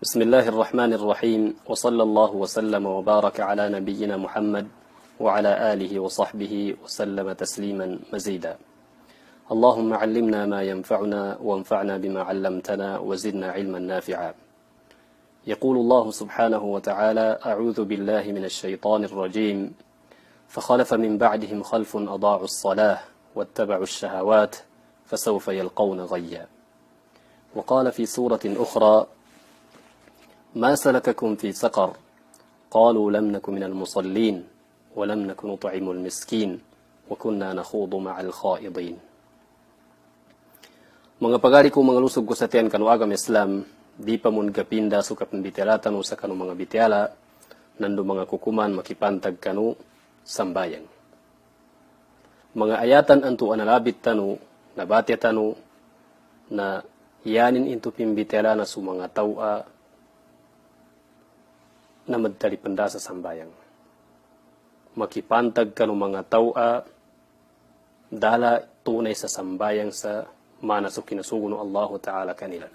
بسم الله الرحمن الرحيم وصلى الله وسلم وبارك على نبينا محمد وعلى آله وصحبه وسلم تسليما مزيدا. اللهم علمنا ما ينفعنا وانفعنا بما علمتنا وزدنا علما نافعا. يقول الله سبحانه وتعالى: أعوذ بالله من الشيطان الرجيم فخلف من بعدهم خلف أضاعوا الصلاة واتبعوا الشهوات فسوف يلقون غيا. وقال في سورة أخرى: ما سلككم في سقر قالوا لم نك من المصلين ولم نك نطعم المسكين وكنا نخوض مع الخائضين. Mga pagari ko mga lusog ko sa tiyan kanu agam Islam, di pa mun gapinda suka pembitelatan usa kanu mga bitiala, nandu mga kukuman makipantag kanu sambayang. Mga ayatan antu analabit tanu, nabati tanu, na yanin into pimbitela na sumanga tawa, na madtalipanda sa sambayang. Makipantag ka ng mga tawa, dala tunay sa sambayang sa mana sa kinasugo ng Allah Ta'ala kanilan.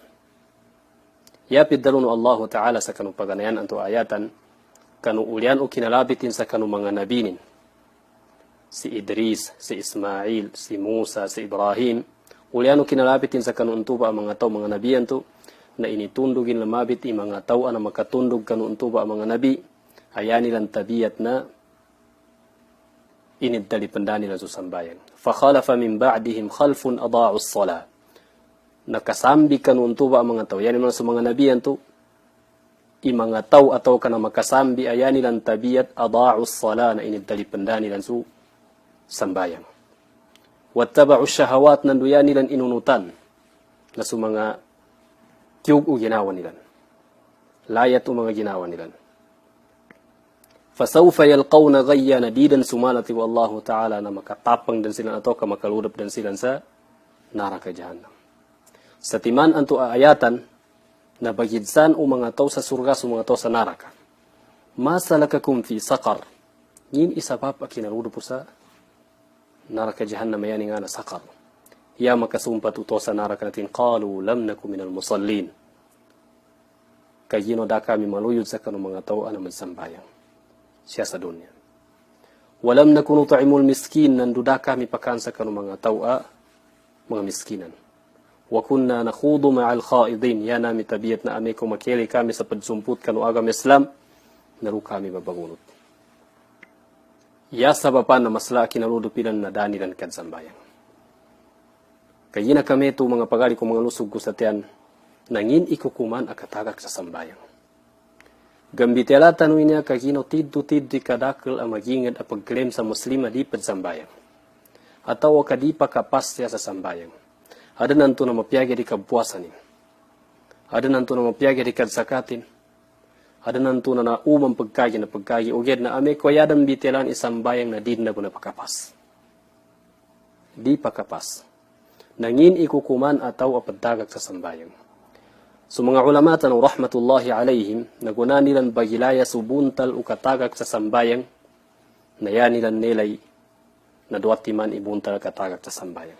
Yapid dalo ng Allah Ta'ala sa kanong paganayan anto ayatan, kanong ulyan o kinalabitin sa kanong mga nabinin. Si Idris, si Ismail, si Musa, si Ibrahim, ulyan o kinalabitin sa kanong untuba ang mga tao, mga nabiyan to, na initundugin lamabit i mga tawa na makatundog kanun tuba ang mga nabi, ayan nilang tabiyat na inidalipanda nila sa sambayan. Fakhalafa min ba'dihim khalfun adaa'u as-salah. Nakasambi kanun tuba ang mga tawa. Yan naman sa mga nabiyan to, i mga tawa ataw ka na makasambi, ayan nilang tabiyat adaa'u as-salah na inidalipanda nila sa sambayan. Wattaba'u syahawat nanduyan nilang inunutan na sa mga tiyog o ginawa nilan. Layat o mga ginawa nilan. Fasawfa yalqawna ghayya na di dan sumalati wa Allah Ta'ala na makatapang dan sila ato ka makaludap dan sila sa naraka jahannam. Sa timan anto aayatan na bagidsan o mga tao sa surga o mga tao sa naraka. Masalakakum fi saqar. Yin isabab akinaludap po sa naraka jahannam yan nga na saqar. Ya makasumpat uto sa naraka natin, qalu lam naku minal musallin. Kayino da kami maluyod sa kanong mga tao na magsambayang. Siya sa dunya. Walam naku nut'imul miskin, nanduda kami pakan sa kanong mga tao, mga miskinan. Wa kunna nakhudu ma'al khaidin, ya nami tabiyat na ame kumakili kami sa padsumput kanong agam Islam, naru kami mabangunot. Ya sabapan na masla kinaludupinan na danilan kadsambayang. Kaya na kami ito mga pagari kong mga lusog ko sa tiyan, nangin ikukuman akatagak sa sambayang. Gambitela tanong niya kagino tiddo-tiddo kadakil ang magingad at pagklaim sa muslima di sambayang. Ataw kadi pa kapas siya sa sambayang. Ada nanto na mapiyagi di kabuwasanin. Ada nanto na mapiyagi di kadsakatin. Ada nanto na naumang pagkagi na pagkagi. Ugyad na ame ko yadan bitelan isambayang na di na po na pakapas. Di pakapas. Nangin ikukuman ataw apadagag sa sambayang. So mga ulama tanong rahmatullahi alayhim, naguna nilan bagilaya subuntal o katagag sa sambayang, na yan nilan nilay na duwatiman ibuntal katagag sa sambayang.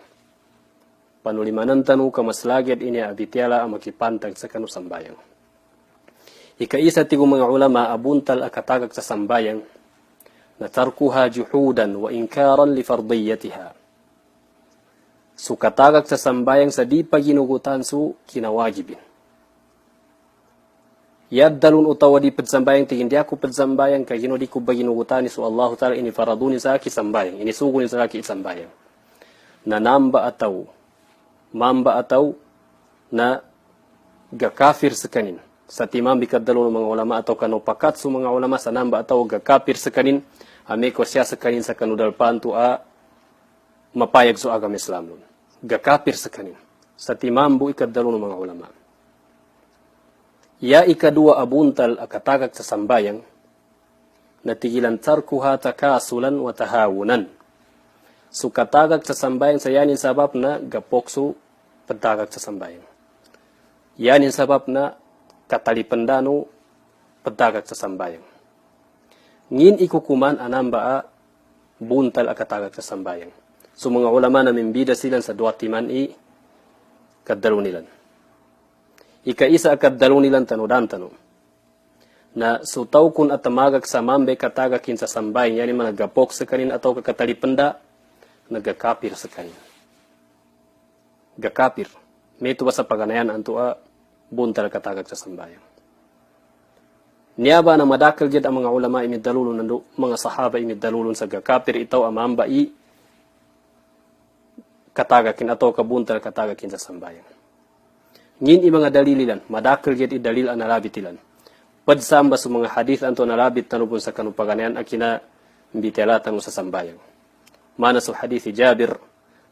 Panulimanan tanong kamaslagad ini abitiala ang makipantag sa kanu sambayang. Ikaisa tigong mga ulama abuntal akatagag sa sambayang, na tarkuha juhudan wa inkaran li fardiyatiha. So katagag sa sambayang sa di paginugutan so kinawagibin. Yad dalun utawa di padsambayang tigin di ako padsambayang kay di ko baginugutan so Allah Ta'ala ini faraduni sa aki sambayang. Ini sugunin sa aki sambayang. Na namba ataw, mamba ataw na gakafir sa kanin. Sa timang bikad dalun ng mga ulama ataw kanopakat so mga ulama sa namba ataw gakafir sa kanin. Ame ko siya sa kanin sa kanudalpan to mapayag so agam Islam nun. Gakapir sa kanin. Sa timambu ikadalo ng mga ulama. Ya ikadua abuntal akatagag sa sambayang, natigilan tarkuha takasulan wa tahawunan. So katagag sa sambayang sa yanin sabab na gapokso padagag sa sambayang. Yanin sabab na katalipandano padagag sa sambayang. Ngin ikukuman anamba buntal akatagag sa sambayang. So mga ulama na mimbida sila sa duwatiman kadalo nilan. ika-isa akad dalunilan tanudan tanu. Na sutaw kun at tamagak sa mambe katagakin sa sambay, yani managapok sa kanin atau kakatalipenda, nagakapir sa kanin. Gakapir. May tuwa sa paganayan antua buntal katagag sa sambayang. Niyaba na madakal jud ang mga ulama imidalulon nando, mga sahaba imidalulon sa gakapir itaw amamba katagakin atau kabuntal katagakin sa sambayang. Ngin mga dalililan, madakal jud dalil analabitilan. Padsamba sa mga hadith anto nalabit tanupon sa kanupaganayan akina mbitelatan sa sambayang. Mana sa hadith Jabir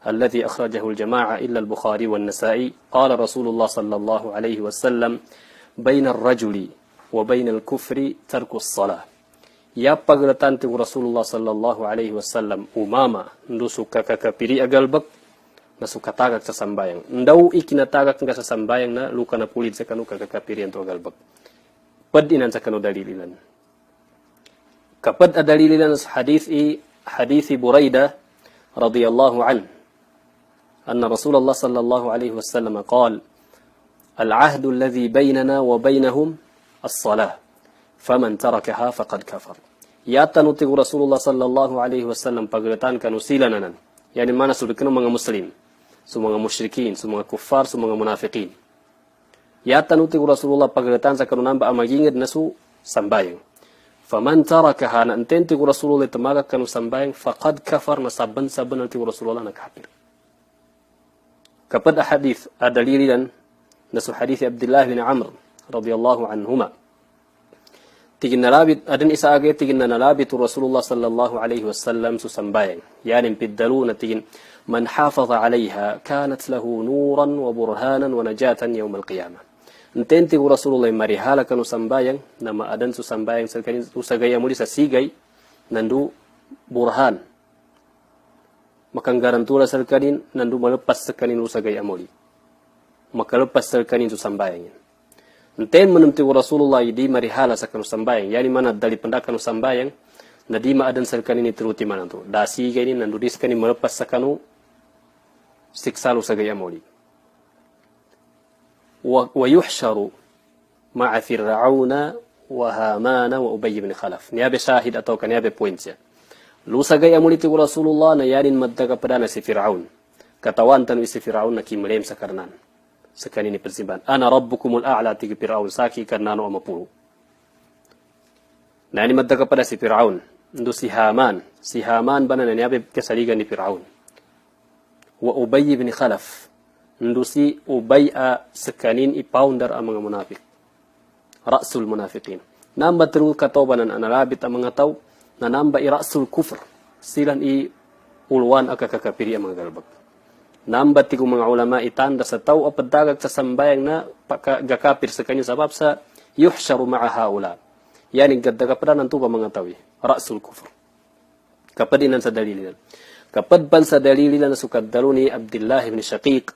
الذي أخرجه الجماعة إلا البخاري والنسائي قال رسول الله صلى الله عليه وسلم بين الرجل وبين الكفر ترك الصلاة يا پغلتان تي رسول الله صلى الله عليه وسلم umama ndusu kakakapiri agalbak nasu katagak sa sambayang ndaw ikinatagak nga sa sambayang na luka na pulid sa kanu kakakapiri anto agalbak padinan sa kanu dalililan kapad adalililan sa hadithi Buraidah radhiyallahu anhu أن رسول الله صلى الله عليه وسلم قال العهد الذي بيننا وبينهم الصلاة فمن تركها فقد كفر ياتنوتي رسول الله صلى الله عليه وسلم pagletan kanu silanan yani mana sudikno mga muslim su mga musyrikin su mga kuffar su mga munafiqin yatanuti Rasulullah pagletan sa kanu namba amagingid nasu sambayang faman tarakaha na intenti Rasulullah tamaga kanu sambayang faqad kafar nasaban saban nanti Rasulullah nakafir. Kapad hadith adalililan nasu hadith Abdullah bin Amr radhiyallahu anhuma tigin nalabit adan isa age tigin nalabit Rasulullah sallallahu alaihi wasallam su sambayang yani piddaluna tigin man hafaza alaiha kanat lahu nuran wa burhanan wa najatan yawm al-qiyamah intenti Rasulullah marihala kanu sambayang nama adan su sambayang sakani usagaya muli sa sigay nandu burhan makanggaran tula sarkanin nandu malepas sarkanin usagay amoli makalepas sarkanin su sambayang enten menumti Rasulullah di marihala sa kanu sambayang yani mana dali pendakan sambayang na di ma adan sarkanin itiruti mana tu dasi gani nandu diskani malepas sa kanu siksalu sagay amoli wa yuhsharu ma'a fir'auna wa hamana wa ubay ibn khalaf niabe syahid atau kaniabe points ya lusagay amuli ti Rasulullah na yanin maddaga padana si Fir'aun. Katawan tanu si Fir'aun na kimlem sa karnan. Sa kanini persimbahan. Ana rabbukumul a'la ti Fir'aun saki karnano amapuro. Na yanin maddaga pada si Fir'aun. Ndu si Haman. Si Haman bana na niyabe kasaligan ni Fir'aun. Wa Ubay ibn Khalaf. Ndu si Ubay sa kanin i-founder ang mga munafik. Ra'sul munafiqin. Namba terul katobanan analabit ang mga tao na namba irasul kufr silan ulwan akakakapiri ang mga galbag namba ti mga ulama itanda sa tao apadagag sa sambayang na gakapir sa kanyo sabab sa yuhsharu ma'a haula yani gaddaga pa nanto ba mga tawi rasul kufr kapadinan sa dalililan kapad ban sa dalililan sukadaluni Abdullah ibn Shaqiq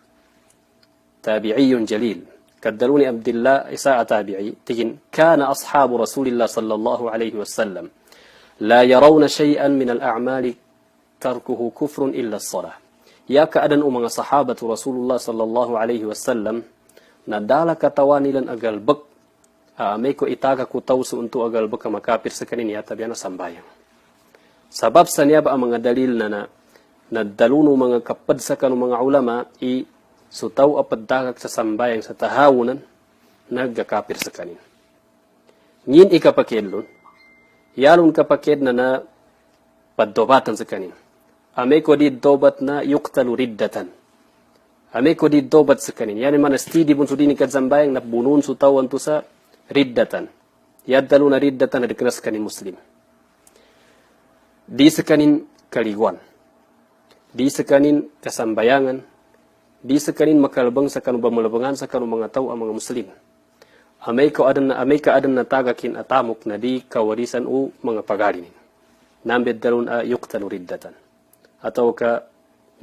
tabi'iyun jalil kadaluni Abdullah isa tabi'i tigin kana ashabu Rasulillah sallallahu alaihi wasallam لا يرون شيئا من الأعمال تركه كفر إلا الصلاة يا كأدن أمم صحابة رسول الله صلى الله عليه وسلم ندالك توانيلا أقلبك أميكو إتاكا كتوس أنتو أقلبك مكابر سكنين يا تبيانا سنبايا سبب سنياب أمم دليلنا ندلون أمم كبد سكن أمم علماء ستو أبداك سسنبايا ستهاونا نجا كابر سكنين نين إكا pakilun yalun kapaked na paddobatan sa kanin. Ame ko di dobat na yuktalu riddatan. Ame ko di dobat sa kanin. Yani mana stidi bun sudini kadzambayang na bunun su tawan tu sa riddatan. Yaddalu na riddatan na dikras kanin muslim. Di sa kanin kaliguan. Di sa kanin kasambayangan. Di sa kanin makalabang sa kanu bamalabangan sa kanu mga tao ang mga muslim. Amay ka adan na tagakin atamok na di kawarisan o mga pagalinin. Nambed dalun yuktalu riddatan. Ataw ka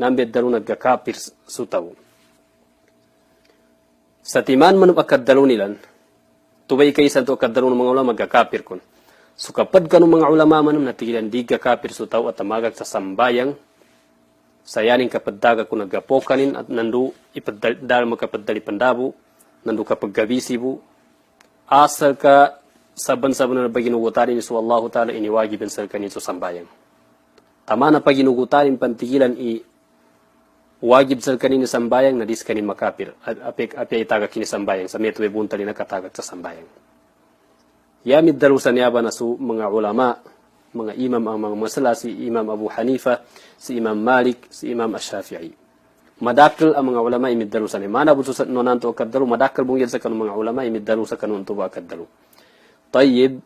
nambed dalun nagkakapir sutaw. Sa timan man akad dalun nilan, tubay kaysa to akad dalun ng mga ulama magkakapir kon. So kapag kanong mga ulama man natigilan di kakapir sutaw at tamagag sa sambayang, sayaning kapadaga kung nagapokanin at nandu ipadal makapadali pandabo, nandu kapag gabisi bu asal ka saban-saban na paginugutarin ni Allah Ta'ala iniwagibin sa kanito sambayang. Tama na paginugutarin pantigilan wagib sa kanini sambayang na dis kanin makapir. Api ay tagak kini sambayang sa metwe buntali na katagak sa sambayang. Yamid dalusan yaba na su mga ulama, mga imam ang mga masala, si Imam Abu Hanifa, si Imam Malik, si Imam Ash-Shafi'i. Madakal ang mga ulama imid dalusan. Mana buso sa nonanto akadalu, madakal bungyad sa kanong mga ulama imid dalu sa kanong tuba akadalu. Tayyib,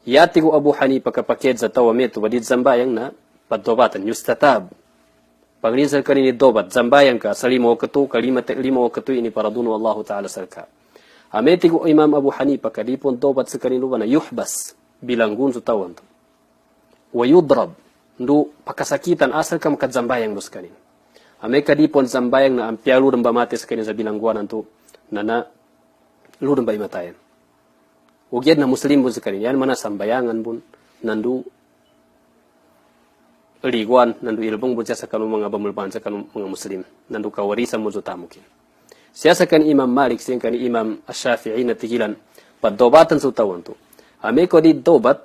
yati ko Abu Hanifa kapaked sa tawameto, wadid sambayang na padobatan, yustatab. Pagrinsal kanini dobat, zambayang ka sa lima o katu ini paradunu Allah Ta'ala sarka. Ameti ko Imam Abu Hanifa kadipon dobat sa kanino ba na yuhbas bilanggun sa tawan to. Wa yudrab ndu pakasakitan asal ka makadzambayang dos kanin. Ame kadipon zambayang na ampialu ng bamate sa kanin sa bilangguan to na lurang ba imatayan. Ugyad na muslim bun sa kanin yan mana sambayangan bun nandu liguan nandu ilbong bun sa kanong mga bamulban sa kanong mga muslim nandu kawarisan mo tamukin. Siya sa kan Imam Malik, siya kan Imam Ash-Shafi'i na tigilan, padobatan sa tawan to. Ame ko di dobat,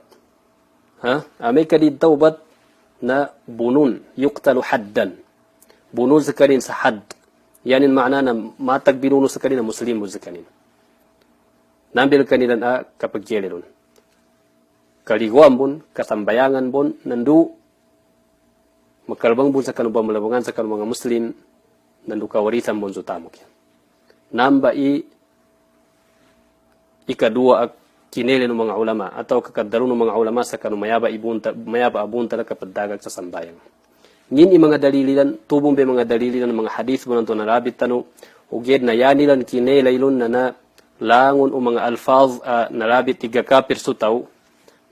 ame ka di dobat na bunun, yuktalu haddan. Bunun sa kanin sa had. Yanin maana na matag binuno sa kanin na muslim mo sa kanin. Nambil kanilan kapag yelelon. Kaliguan bun, kasambayangan bun, nandu, magkalbang bun sa kanong pamalabangan sa kanong mga muslim, nandu kawarisan bun sa tamukin. Namba ikadua kinele ng mga ulama atau kakadalo ng mga ulama sa kanu mayaba abunta na kapadagag sa sambayang. Ngin mga dalililan tubong be mga dalililan ng mga hadith mo nanto narabit tanu uged na yanilan kinele ilon na langon o mga alfaz narabit igakapir sutaw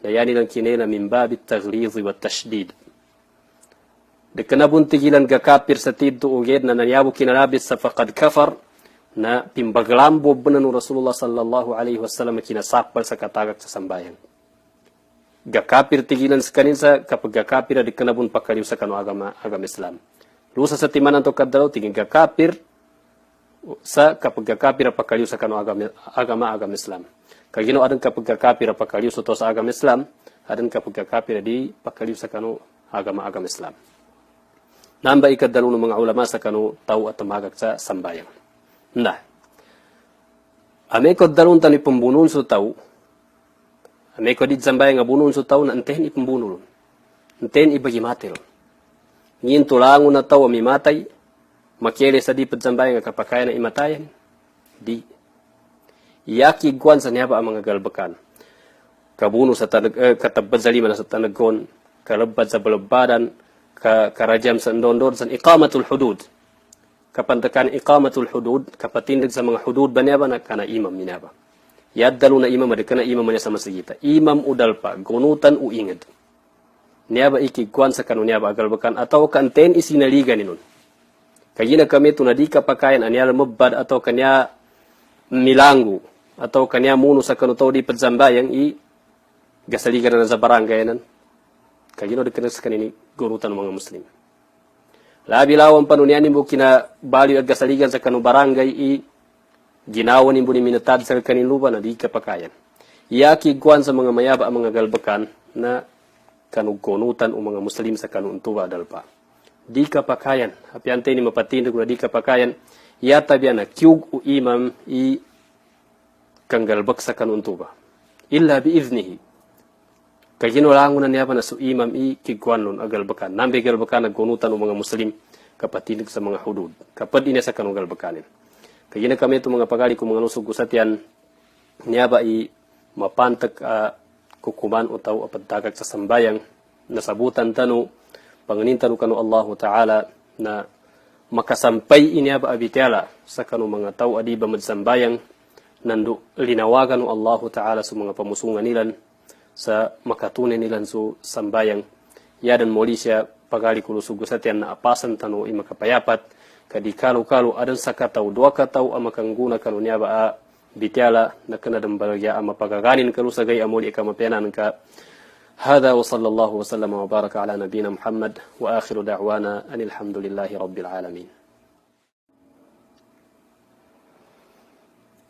na yanilan kinele min babit taghliz wa tashdid. De kanabun tigilan gakapir sa tidto uged na nayabo kinarabit sa faqad kafar na pimbaglambo benan Rasulullah sallallahu alaihi wasallam kinasakpal sa katagak sa sambayan. Gakapir tigilan sa kanin sa kapag gakapir di kanabun pakaliw sa kanu agama Islam. Lusa sa timanan to kadalaw tingin gakapir sa kapag gakapir pakaliw sa kanu agama Islam. Kagino adan kapag gakapir pakaliw sa to sa agama Islam, adan kapag gakapir di pakaliw sa kanu agama Islam. Namba ikadalo ng mga ulama sa kanu tao at tumagak sa sambayan. Nah, ame ko darun tani pembunun su tau, ame ko di zambay nga bunun su tau na enten ipembunul, enten ibagi matil. Ngin tulangun na tau ami matay, makiele sa di padzambay nga kapakayan na imatayan, di. Yaki guan sa niyaba ang mga galbakan. Kabuno sa katabad sa lima na sa tanagon, kalabad sa balabadan, karajam sa ndondor sa iqamatul hudud. Kapantakan iqamatul hudud, kapatindig sa mga hudud ba niya ba na kana imam niya ba? Yaddalu na imam, adikana imam niya sa masigita. Imam udal pa, gunutan u inged. Niya ba ikigkuan sa kanu niya ba agalbakan, atau kanten isinaliga ni nun. Kagina kami tunadi kapakayan, anyal mabad atau kanya milangu, atau kanya munu sa kanu tau di padzambayang gasaliga na sa barangay nan. Kagino dikana sa kanini gunutan ng mga muslim. Labi lawan panunian mo kina bali at gasaligan sa kanu barangay ginawa nimbo ni minatad sa kanin lupa na di kapakayan. Iyaki guan sa mga mayaba ang mga galbakan na kanugkonutan o mga muslim sa kanu untuwa dalpa. Di kapakayan. Apiante ni mapatindag na di kapakayan. Yata biya na kiyug o imam kang galbak sa kanu untuwa. Illa bi iznihi. Kaginulangon na niya pa na su imam kiguan nun agalbakan. Nambi galbakan nagkunutan ng mga muslim kapatinig sa mga hudud. Kapad ina sa kanong galbakanin. Kagina kami itong mga pagali kung mga nusog usatian niya ba mapantag kukuman o tao apadtagag sa sambayang nasabutan tanu panganin tanu kanu Allah Ta'ala na makasampay inya ba abitala sa kanu mga tao adiba madsambayang nandu linawagan ng Allah Ta'ala sa mga pamusungan nilan sa makatunin nilan so sambayang yadan muli siya pagali kulusog usatian na apasan tanu makapayapat kadi kalu adan sa kataw dua kataw amakangguna kanu niya ba bitiala na kanadang balagya ang mapagaganin kalusagay amuli ikamapianan ka. Hada wa sallallahu wa sallam wa baraka ala nabina Muhammad wa akhiru da'wana anilhamdulillahi rabbil alamin.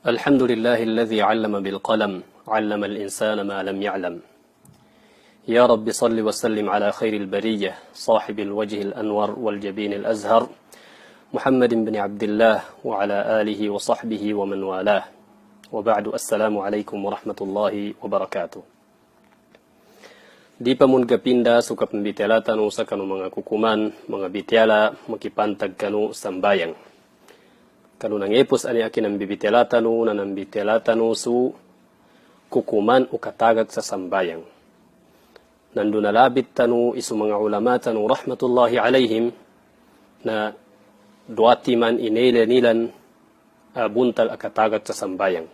الحمد لله الذي علم بالقلم علم الإنسان ما لم يعلم يا رب صل وسلم على خير البرية صاحب الوجه الأنور والجبين الأزهر محمد بن عبد الله وعلى آله وصحبه ومن والاه وبعد السلام عليكم ورحمة الله وبركاته. Di pamungkapinda suka pembitiala tanu sa kanu mga kukuman, mga bitiala makipantag kanu sambayang. Kanu nangepos ani akin ang bibitiala tanu na nang bitiala tanu su kukuman o katagag sa sambayang. Nandun nalabit tanu isu mga ulama tanu rahmatullahi alaihim na duati man inele-nilan buntal akatagag sa sambayang.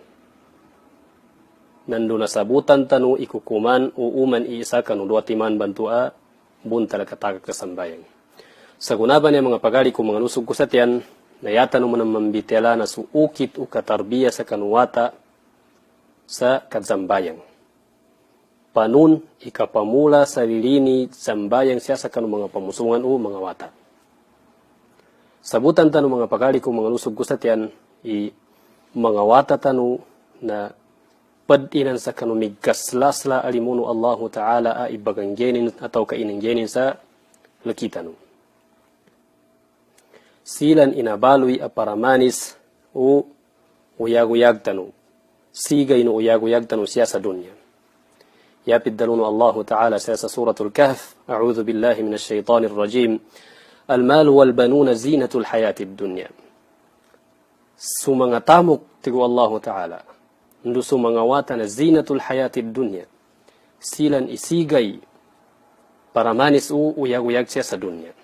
Nandun nasabutan tanu ikukuman uuman iisa kanu duati man bantua buntal akatagag sa sambayang. Sa gunaban niya mga pagali ko mga nusog ko sa tiyan, nayatan mo ng mambitela na suukit o katarbiya sa kanuwata sa kadzambayang. Panun ikapamula sa lilini zambayang siya sa kanu mga pamusungan o mga wata. Sabutan tanu mga pagali ko mga nusog ko sa tiyan, mga wata tanu na padinan sa kanu miggaslasla alimuno Allahu Ta'ala a ibaganggenin atau kainanggenin sa lakitanu. Silan inabaloy a paramanis o uyag-uyag tanu. Sigay no uyag-uyag tanu siya sa dunya. Yapid daluno Allahu Ta'ala siya sa suratul Kahf, A'udhu billahi minash shaitanir rajim, Al-mal wal-banuna zinatul hayatid dunya. Sumanga tamok tigo Allahu Ta'ala. Ndu sumanga wata na zinatul hayatid dunya. Silan isigay paramanis o uyag-uyag siya sa dunya.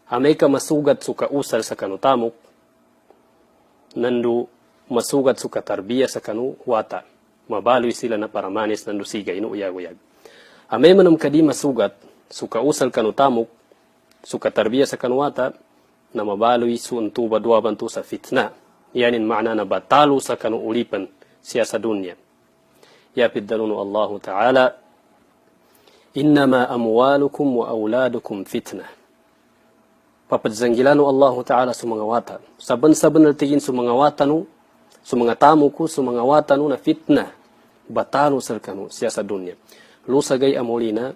Amay ka masugat suka usal sa kanu tamok, nandu masugat suka tarbiya sa kanu wata. Mabaloy sila na paramanis nandu sigay no uyag-uyag. Amay manam kadi masugat suka usal kanu tamok, suka tarbiya sa kanu wata, na mabaloy suntu badwa bantu sa fitna. Yanin maana na batalo sa kanu ulipan siya sa dunya. Yapid daluno Allahu Ta'ala, Innama amwalukum wa awladukum fitnah. Papadzanggilano Allahu Ta'ala sa mga wata. Saban-saban naltigin sa mga wata no, sa mga tamo ko, sa mga wata no na fitna. Batalo sa kanu siya sa dunya. Lusagay amulina,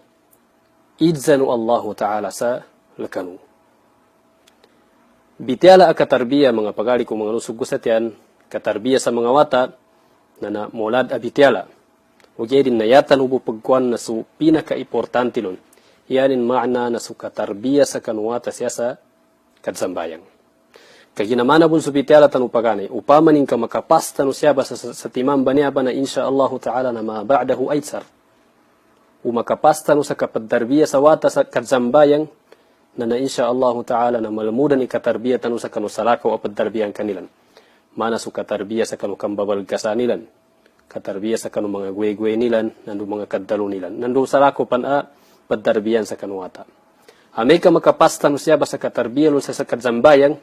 idzanu Allahu Ta'ala sa lakanu. Bitiala a katarbiya mga pagali ko mga lusog kusatian, katarbiya sa mga wata, na mulad a bitiala. O din na yatan ubo pagkuan na su pinaka-importante nun. Yanin maana na su katarbiya sa kanuwata siya sa kadsambayang. Kaginamana bun su bitiala tanu pagani, upamanin ka makapasta no siya ba sa timang baniya ba na insya Allah Ta'ala na maba'dahu aitsar. O makapasta no sa kapadarbiya sa wata sa kadsambayang, na insya Allah Ta'ala na malamudan ikatarbiya tanu sa kanu salakaw apad darbiyan kanilan. Mana su katarbiya sa kanu kambabal kasanilan. Katarbiya sa kanu mga gwe-gwe nilan, nandu mga kadalo nilan. Nandu salakaw pan a paddarbiyan sa kanuwata. Amay ka makapasta no siya ba sa katarbiya no sa kadzambayang,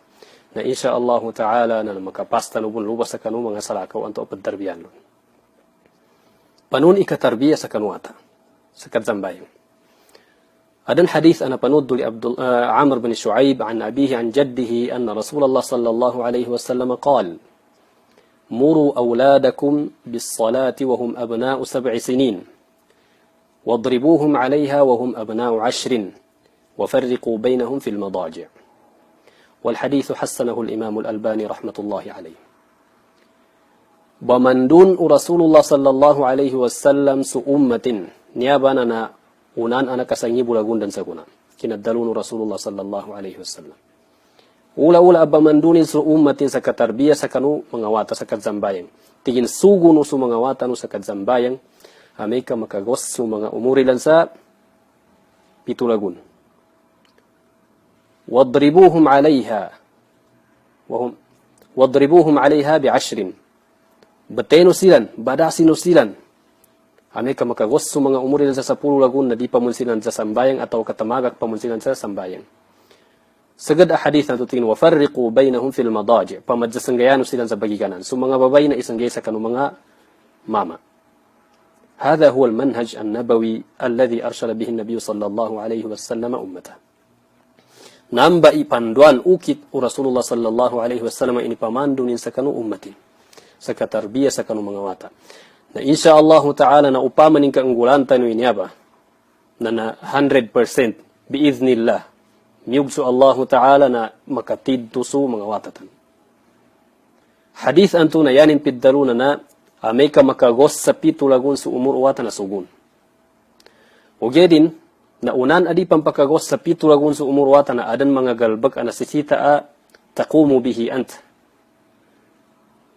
na insya Allah Ta'ala na makapasta no bun lubas sa kanu mga salakaw anto apad darbiyan nun. Panun ikatarbiya sa kanuwata, sa kadzambayang. هذا الحديث أنا بنود عمرو بن شعيب عن أبيه عن جده أن رسول الله صلى الله عليه وسلم قال مروا أولادكم بالصلاة وهم أبناء 7 سنين واضربوهم عليها وهم أبناء 10 وفرقوا بينهم في المضاجع. والحديث حسنه الإمام الألباني رحمة الله عليه. بمندون رسول الله صلى الله عليه وسلم سؤمة نيابانا unan anak kasangi bulagundan sa kuna. Kinadalun Rasulullah sallallahu alaihi wasallam. Ula-ula abamandunin sa ummatin sa katarbiya sa kanu mga wata sa kadzambayang. Tigin sugo no sa mga wata no sa kadzambayang. Amay ka makagos sa mga umurilan sa pitulagun. Wadribuhum alaiha. Wadribuhum alaiha bi 10. Bateno silan, badasino silan. Amay ka makagos sa mga umurilan sa 10 lagun na di pamunsilan sa sambayang atau katamagak pamunsilan sa sambayang. Sagad a hadith na tutingin, wafarriqu bainahum fil madaji. Pamadsasangayano silang sa bagiganan. So mga babay na isanggay sa kanu mga mama. هذا هو المنهج النبوي الذي أرشد به النبي صلى الله عليه وسلم أمته. Nambai panduan ukit Rasulullah sallallahu alaihi wasallam ini pamandunin sa kanu ummati. sa katarbiya sa kanu mga wata. Na insyaallah ta'ala na upama ning kaunggulan tanu ini apa? Na 100% biiznillah. Miyugso Allah ta'ala na makatid tuso mga watatan. Hadith anto na yanin piddaluna na amay ka makagos sa pitulagun sa umur wata na sugun. Ugedin, na unan adi pampakagos sa pitulagun sa umur wata na adan mga galbag nasisita a taqumu bihi ant.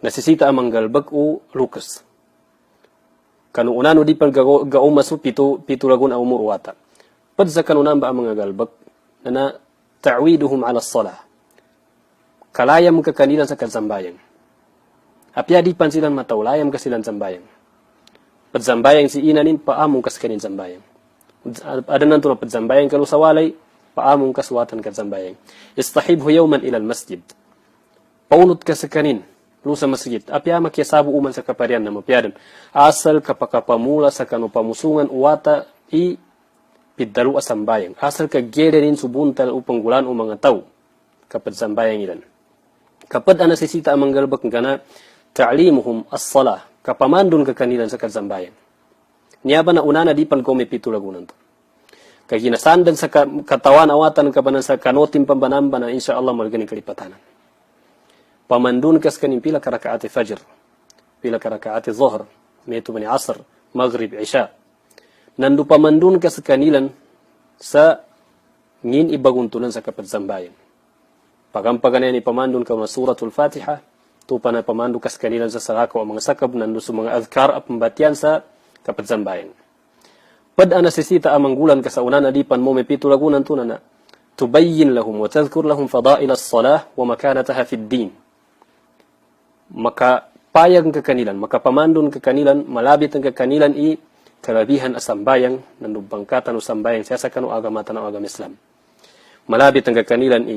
Nasisita a manggalbag o lukas. Kanu unan adi pang gauma su pitulagun a umur wata. Pad sa kanunan ba ang mga galbag na ta'widuhum ala salah. Kalayam ka kanila sa kazambayang. Apya di pan silang mataulayam ka silang zambayang. Pad zambayang si inanin paamong kas kanin zambayang. Ada nanto na pad zambayang kalu sawalay paamong kaswatan ka zambayang. Istahibhu yawman ila masjid. Paunot ka sa kanin lu sa masjid. Apya makyasabu uman sa kaparian na mapyadan. Asal kapakapamula sa kanu pamusungan uwata i piddalu asambayang. Asal ka gerenin subuntal upang gulan o mga tao kapag sambayang ilan. Kapag anasisita ang manggalbak nga ta'limuhum as-salah. Kapamandun ka kanilan sa kazambayang. Niyaba na unana di pan kome pitulagunan to. Kaya ginasandan sa katawan awatan kabanan sa kanotim pambanamba na insya Allah malganing kalipatanan. Pamandun kas kanin pila karakaati fajr. Pila karakaati zuhr. Meto mani asr. Maghrib, isya. Nandu pamandun ka sa kanilan sa ngin ibaguntunan sa kapatsambayan. Pagampagan ni pamandun ka mga suratul Fatiha, tupa na pamandu ka sa kanilan sa sarako ang mga sakab, nandu sa mga adhkar at pembatian sa kapatsambayan. Pad anasisita amang gulan ka sa unan adipan mo may pitulagunan tunan na tubayyin lahum wa tadhkur lahum fadail as-salah wa makanataha fid din. Maka payag ka kanilan, makapamandun ka kanilan, malabit ang ka kanilan kalabihan asambayang nandubangkatan o sambayang siya sa kanu agamatan o agam Islam. Malabit ang kakanilan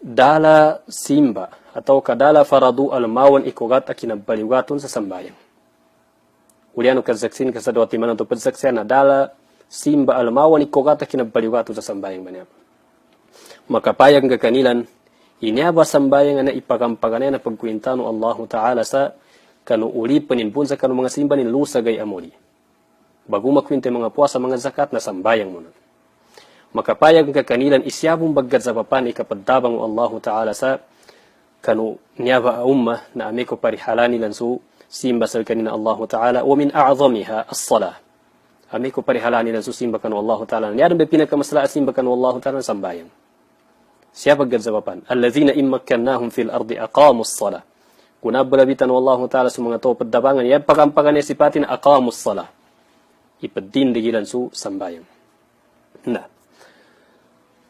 dala simba atau kadala faradu almawan ikugat akinabaliwaton sa sambayang. Uliano kazaksin kasadwa timanan to pagsaksyan na dala simba almawan ikugat akinabaliwaton sa sambayang banyak. Makapayag ang kakanilan inyaba sambayang na ipagampaganay na pagkuintano Allah Ta'ala sa kanu uli paninpun sa kanu mga simba ni lusagay amuli. Bago makwinte mga puasa, mga zakat na sambayang muna. Makapayag ka kanilan isyabong baggat sa papan ikapadabang Allah Ta'ala sa kanu niyaba umma na amiko parihalani lansu simba sa kanina Allah Ta'ala wa min a'zamiha as-salah. Amiko parihalani lansu simba kanu Allah Ta'ala. Niyadan ba pinakamasala simba kanu Allah Ta'ala sambayang. Siya baggat sa papan. Allazina immakkannahum fil ardi aqamu as-salah. Kunabalabitan Allah Ta'ala sa mga tao padabangan. Yan pagampagan niya sipatin aqamu as-salah. Ipadindigilan su sambayang. Na.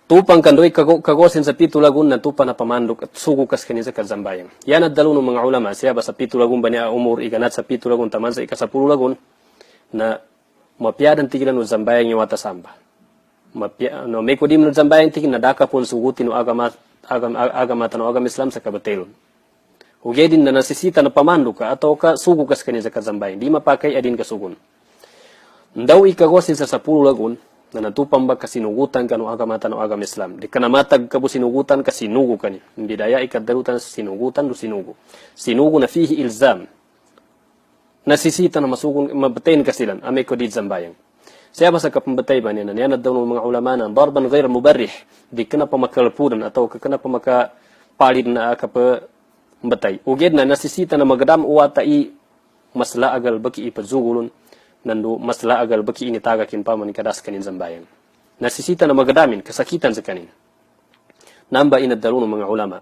Tupang kandoy kagosin sa pitulagun na tupa na pamandok at sugukas kanin sa kazambayang. Yan at dalo ng mga ulama siya ba sa pitulagun ba niya umur iganat sa pitulagun taman sa ikasapululagun na mapiadan tigilan ng zambayang yung watasamba. No, may kudim ng zambayang tigin na daka pun sugutin o agamatan o agam Islam sa kabatelon. Hugedin na nasisita na pamandok ka atau ka sugukas kanin sa kazambayang. Di mapakay adin kasugun. Ndaw ikagosin sa 10 lagun na natupang ba kasinugutan ka no agamatan o agam Islam. Di ka namatag ka po sinugutan ka sinugo ka ni. Hindi daya ikadalutan sa sinugutan do sinugo. Sinugo na fihi ilzam. Nasisita na masugun, mabatayin ka silan. Amay ko di zambayang. Siya ba sa kapambatay ba niya na niyanad daw ng mga ulama na darban ghair mubarrih. Di ka na pa makalpunan atau ka na pa makapalid na kapambatay. Uged na nasisita na magadam uwata masla agal baki ipadzugulun. Nandu masla agal baki ini tagakin pa man kadas kanin zambayan. Nasisita na magadamin kasakitan sa kanin. Namba inadalo ng mga ulama.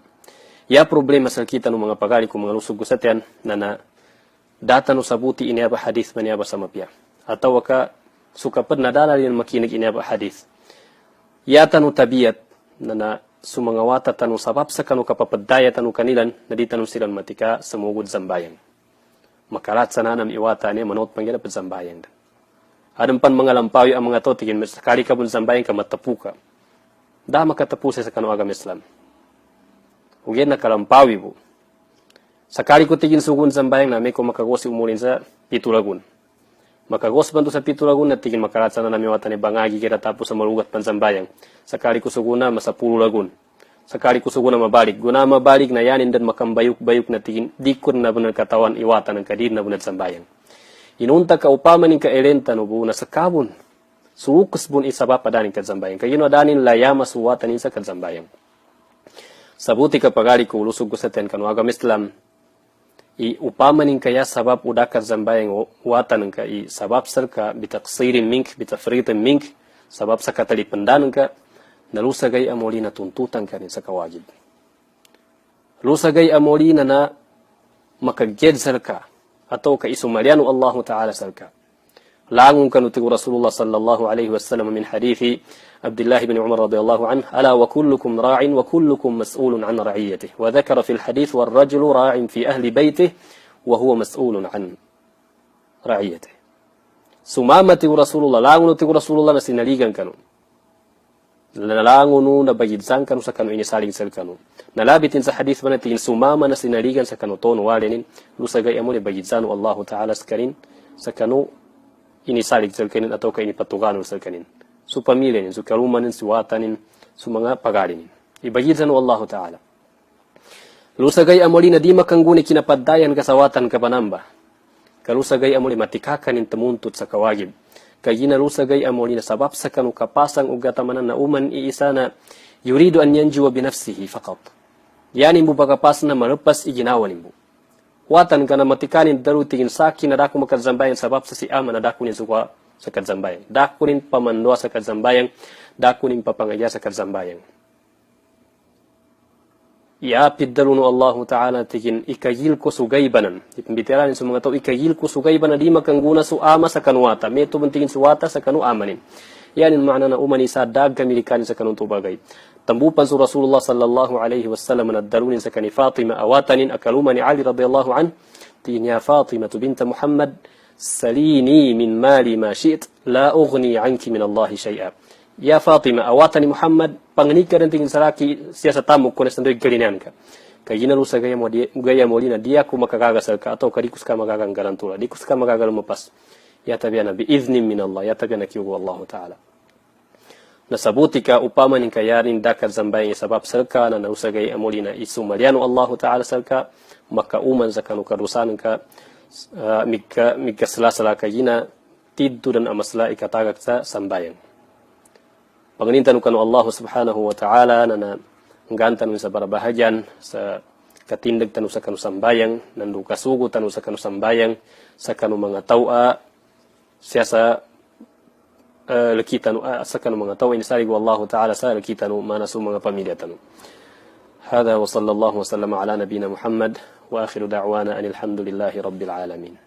Ya problema sa kita ng mga pagari kung mga lusog sa tiyan na data no sabuti ini aba hadith man aba sa mapya. Ataw ka sukapad na dala rin makinig ini aba hadith. Ya tanu tabiyat na sumangawata tanu sabab sa kanu kapapadaya tanu kanilan na di tanu silang matika sa mugod zambayan. Makalat sa nanam iwata niya manot pangyala pa zambayang. Adam pan mga lampawi ang mga to tigin sakali ka pun zambayang ka matapu ka. Da makatapu sa kanu agam Islam. Ugyan na kalampawi po. Sakali ko tigin sugun zambayang na may ko makagosi umulin sa pitulagun. Makagos bantu sa pitulagun na tigin makalat sa nanam iwata ni bangagi kira tapos sa malugat pan zambayang. Sakali ko suguna masa 10 lagun. Sekali kusuguna mabalik. Guna mabalik na yanin dan makam bayuk-bayuk na tingin. Dikun na benar katawan iwatan ng kadir na benar sambayang. Inunta ka upama ning ka elenta no bu na sakabun. Suukus bun isabab padanin ka sambayang. Kayino adanin layama suwatan insa ka sambayang. Sabuti ka pagali ko ulusug ko sa ten kanu agam Islam. I upama ning kaya sabab udah ka sambayang watan ka i sabab sarka bitaqsirin mink bitafritin mink sabab sa katali pendan ka nalusagay amoli na tuntutan ka rin sa kawagib. Lusagay amoli na makaged sarka atau ka isumalianu Allah Ta'ala sarka. Langung kanuti Rasulullah sallallahu alaihi wasallam min hadithi Abdullah bin Umar radhiyallahu anhu ala wa kullukum ra'in wa kullukum mas'ulun an ra'iyatihi wa dhakara fil hadith wal rajulu ra'in fi ahli baytihi wa huwa mas'ulun an ra'iyatihi. Sumamati Rasulullah langung nuti Rasulullah na sinaligan kanu. Nalangunu na bagidsan kanu sa kanu ini saling sel kanu. Nalabitin sa hadith ba natin sumama na sinaligan sa kanu tono walinin lusagay amo ni bagidsanu Allah Ta'ala sakarin sa kanu ini saling sel kanin atau ka ini patuganon sel kanin. Su pamilyanin, su karumanin, su watanin, su mga pagalinin. Ibagidsanu Allah Ta'ala. Lusagay amo na di makangguni kinapaddayan kasawatan kapanamba. Kalusagay amo matikakan tamuntut sa kawagib. Kayina lusagay amoli na sabab sa kanu kapasang ugatamanan na uman iisa na yuridu an yanjuwa binafsihi faqat. Yani mo bakapas na malupas iginawanin mo. Watan ka na matikanin daru tingin sakin na dako makadzambayan sabab sa si ama na dako nin suka sa kadzambayan. Dako nin pamandwa sa kadzambayan, dako nin papangaya sa kadzambayan. Iapid daluno Allah Ta'ala tigin ikayil ko sugaybanan. Ipambitiranin sa mga tao, ikayil ko sugaybanan di makangguna su ama sa kanuwata. Meto bantingin suwata sa kanu amanin. Yanin makna na umani sa dag kamilikanin sa kanun tubagay. Tambupan su Rasulullah sallallahu alaihi wasallam na dalunin sa kani Fatima awatanin akaluma ni Ali radhiyallahu an. Tigin ya Fatima binta Muhammad salini min mali ma syi't la ughni anki min Allah syai'a. Ya Fatima awatani Muhammad pangnika dan tingin saraki siya sa tamu ko na sandoy galinan ka. Kaya ginalusa gaya mo lina dia ko makagagasal ka atau kadikus ka magaganggalan tula. Dikus ka magagalang mapas. Yatabiya na biiznim min Allah. Yatabiya na kiyugo Allah Ta'ala. Nasabuti ka upama ning kayarin dakat zambayan sabab sarka na nalusa gaya mo lina isumaliano Allah Ta'ala sarka makauman sa kanukarusan ka migkasala kayina tiddu dan amasla ikatagak sa sambayan. Pangintan kanu Allah Subhanahu wa Ta'ala na nggantan sa barabahajan sa katindag tanu sa kanu sambayang nandu kasugo tanu sa kanu sambayang sa kanu mga tawa siya sa lakitanu sa kanu mga tawa ini sarig Allah Ta'ala sa lakitanu manasu mga pamilya tanu. Hada wa sallallahu wa sallama ala nabina Muhammad wa akhiru da'wana anil hamdulillahi rabbil alamin.